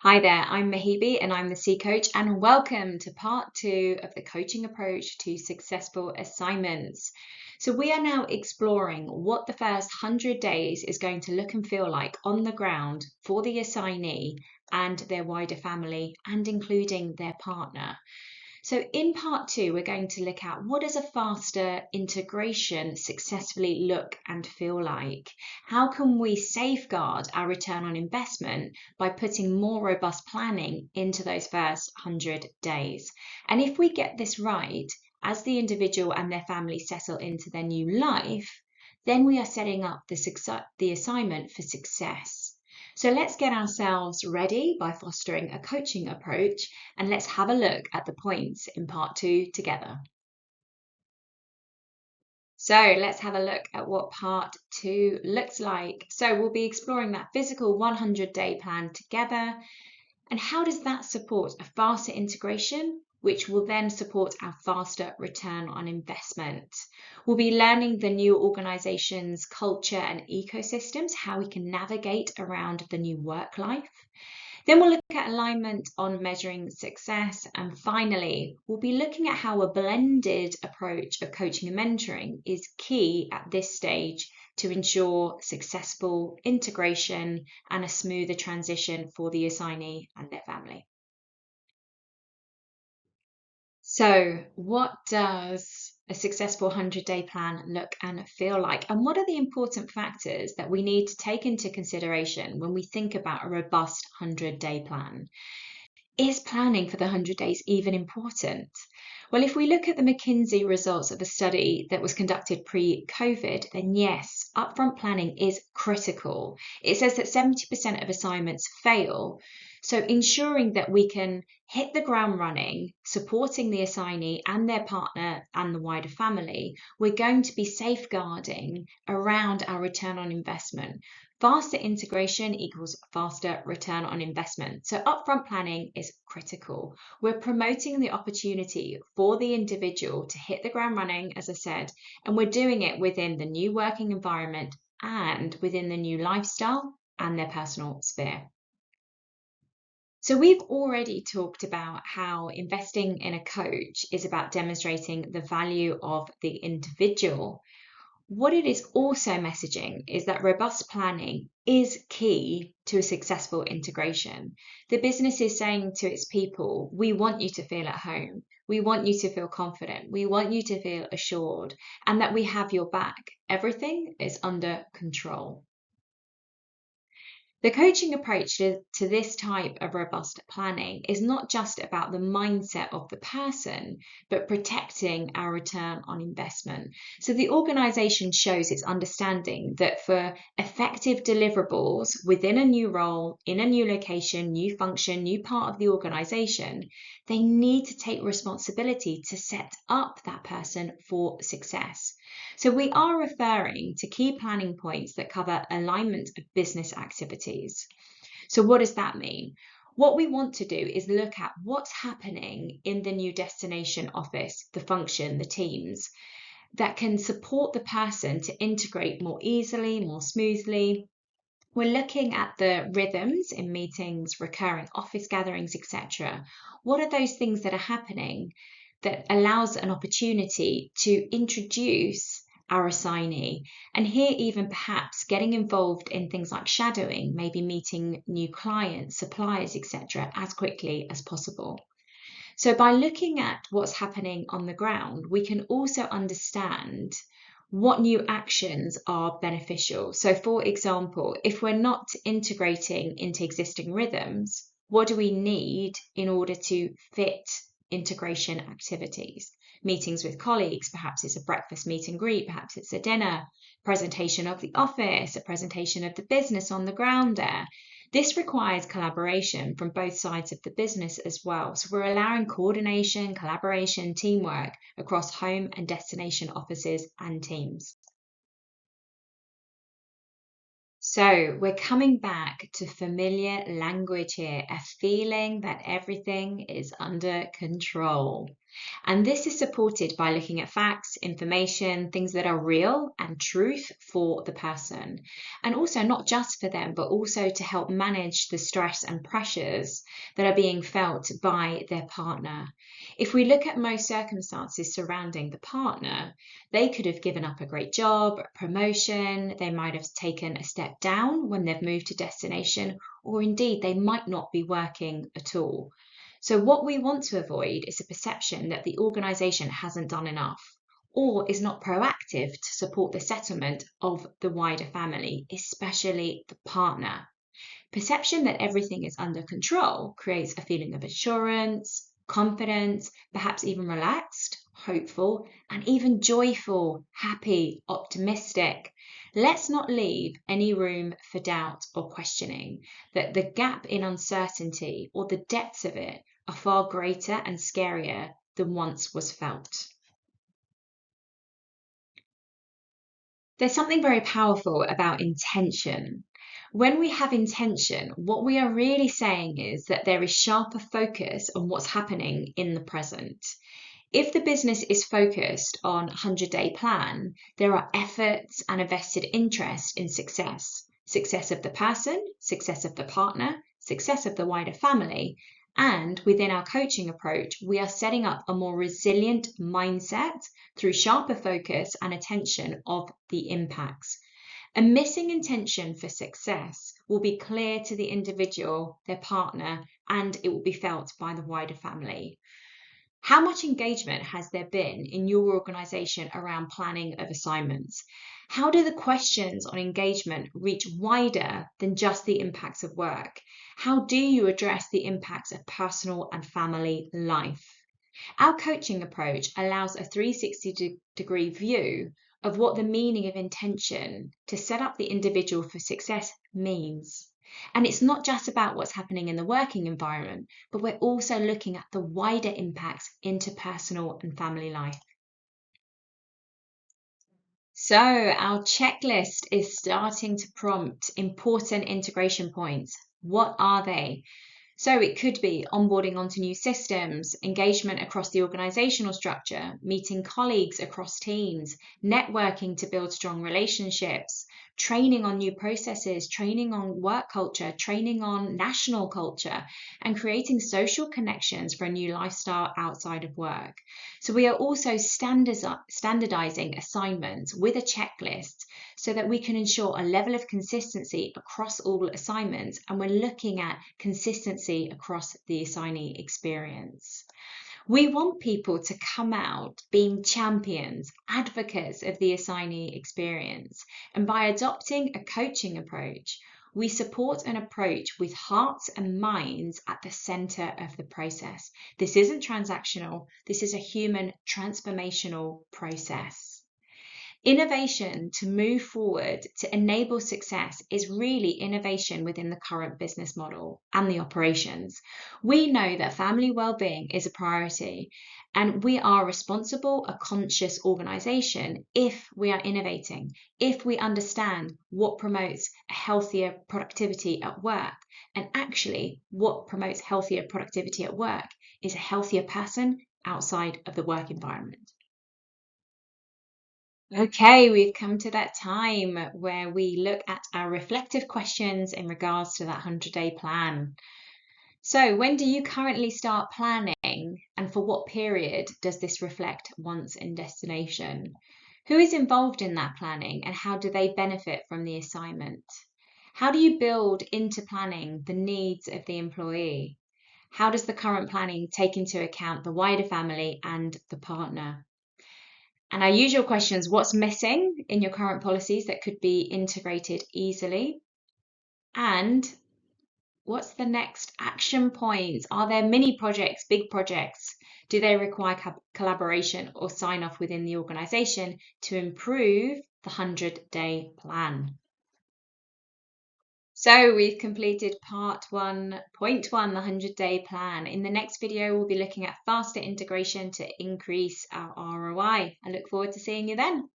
Hi there, I'm Mahibi and I'm the C Coach, and welcome to part 2 of the coaching approach to successful assignments. So, we are now exploring what the first 100 days is going to look and feel like on the ground for the assignee and their wider family, and including their partner. So in part 2, we're going to look at what does a faster integration successfully look and feel like? How can we safeguard our return on investment by putting more robust planning into those first 100 days? And if we get this right, as the individual and their family settle into their new life, then we are setting up the assignment for success. So let's get ourselves ready by fostering a coaching approach, and let's have a look at the points in part 2 together. So let's have a look at what part 2 looks like. So we'll be exploring that physical 100-day plan together. And how does that support a faster integration, which will then support our faster return on investment? We'll be learning the new organization's culture and ecosystems, how we can navigate around the new work life. Then we'll look at alignment on measuring success. And finally, we'll be looking at how a blended approach of coaching and mentoring is key at this stage to ensure successful integration and a smoother transition for the assignee and their family. So, what does a successful 100-day plan look and feel like? And what are the important factors that we need to take into consideration when we think about a robust 100-day plan? Is planning for the 100 days even important? Well, if we look at the McKinsey results of a study that was conducted pre-COVID, then yes, upfront planning is critical. It says that 70% of assignments fail. So ensuring that we can hit the ground running, supporting the assignee and their partner and the wider family, we're going to be safeguarding around our return on investment. Faster integration equals faster return on investment. So upfront planning is critical. We're promoting the opportunity for the individual to hit the ground running, as I said, and we're doing it within the new working environment and within the new lifestyle and their personal sphere. So we've already talked about how investing in a coach is about demonstrating the value of the individual. What it is also messaging is that robust planning is key to a successful integration. The business is saying to its people, we want you to feel at home. We want you to feel confident. We want you to feel assured and that we have your back. Everything is under control. The coaching approach to this type of robust planning is not just about the mindset of the person, but protecting our return on investment. So the organization shows its understanding that for effective deliverables within a new role, in a new location, new function, new part of the organization, they need to take responsibility to set up that person for success. So we are referring to key planning points that cover alignment of business activities. So what does that mean? What we want to do is look at what's happening in the new destination office, the function, the teams, that can support the person to integrate more easily, more smoothly. We're looking at the rhythms in meetings, recurring office gatherings, etc. What are those things that are happening that allows an opportunity to introduce our assignee? And here, even perhaps getting involved in things like shadowing, maybe meeting new clients, suppliers, etc., as quickly as possible. So by looking at what's happening on the ground, we can also understand what new actions are beneficial. So for example, if we're not integrating into existing rhythms, what do we need in order to fit integration activities? Meetings with colleagues, perhaps it's a breakfast meet and greet, perhaps it's a dinner, presentation of the office, a presentation of the business on the ground there. This requires collaboration from both sides of the business as well. So we're allowing coordination, collaboration, teamwork across home and destination offices and teams. So we're coming back to familiar language here, a feeling that everything is under control. And this is supported by looking at facts, information, things that are real and truth for the person. And also not just for them, but also to help manage the stress and pressures that are being felt by their partner. If we look at most circumstances surrounding the partner, they could have given up a great job, a promotion, they might have taken a step down when they've moved to destination, or indeed they might not be working at all. So what we want to avoid is a perception that the organisation hasn't done enough or is not proactive to support the settlement of the wider family, especially the partner. Perception that everything is under control creates a feeling of assurance, confidence, perhaps even relaxed, hopeful, and even joyful, happy, optimistic. Let's not leave any room for doubt or questioning that the gap in uncertainty or the depths of it are far greater and scarier than once was felt. There's something very powerful about intention. When we have intention, what we are really saying is that there is sharper focus on what's happening in the present. If the business is focused on 100-day plan, there are efforts and a vested interest in success. Success of the person, success of the partner, success of the wider family. And within our coaching approach, we are setting up a more resilient mindset through sharper focus and attention of the impacts. A missing intention for success will be clear to the individual, their partner, and it will be felt by the wider family. How much engagement has there been in your organisation around planning of assignments? How do the questions on engagement reach wider than just the impacts of work? How do you address the impacts of personal and family life? Our coaching approach allows a 360-degree view of what the meaning of intention to set up the individual for success means. And it's not just about what's happening in the working environment, but we're also looking at the wider impacts into personal and family life. So our checklist is starting to prompt important integration points. What are they? So it could be onboarding onto new systems, engagement across the organizational structure, meeting colleagues across teams, networking to build strong relationships, training on new processes, training on work culture, training on national culture, and creating social connections for a new lifestyle outside of work. So we are also standardizing assignments with a checklist so that we can ensure a level of consistency across all assignments, and we're looking at consistency across the assignee experience. We want people to come out being champions, advocates of the assignee experience, and by adopting a coaching approach, we support an approach with hearts and minds at the center of the process. This isn't transactional, this is a human transformational process. Innovation to move forward to enable success is really innovation within the current business model and the operations. We know that family well-being is a priority, and we are responsible, a conscious organization if we are innovating, if we understand what promotes a healthier productivity at work. And actually, what promotes healthier productivity at work is a healthier person outside of the work environment. Okay, we've come to that time where we look at our reflective questions in regards to that 100-day plan. So when do you currently start planning, and for what period does this reflect once in destination? Who is involved in that planning and how do they benefit from the assignment? How do you build into planning the needs of the employee? How does the current planning take into account the wider family and the partner? And our usual questions: what's missing in your current policies that could be integrated easily? And what's the next action point? Are there mini projects, big projects? Do they require collaboration or sign off within the organization to improve the 100-day plan? So we've completed part 1.1, the 100-day plan. In the next video, we'll be looking at faster integration to increase our ROI. I look forward to seeing you then.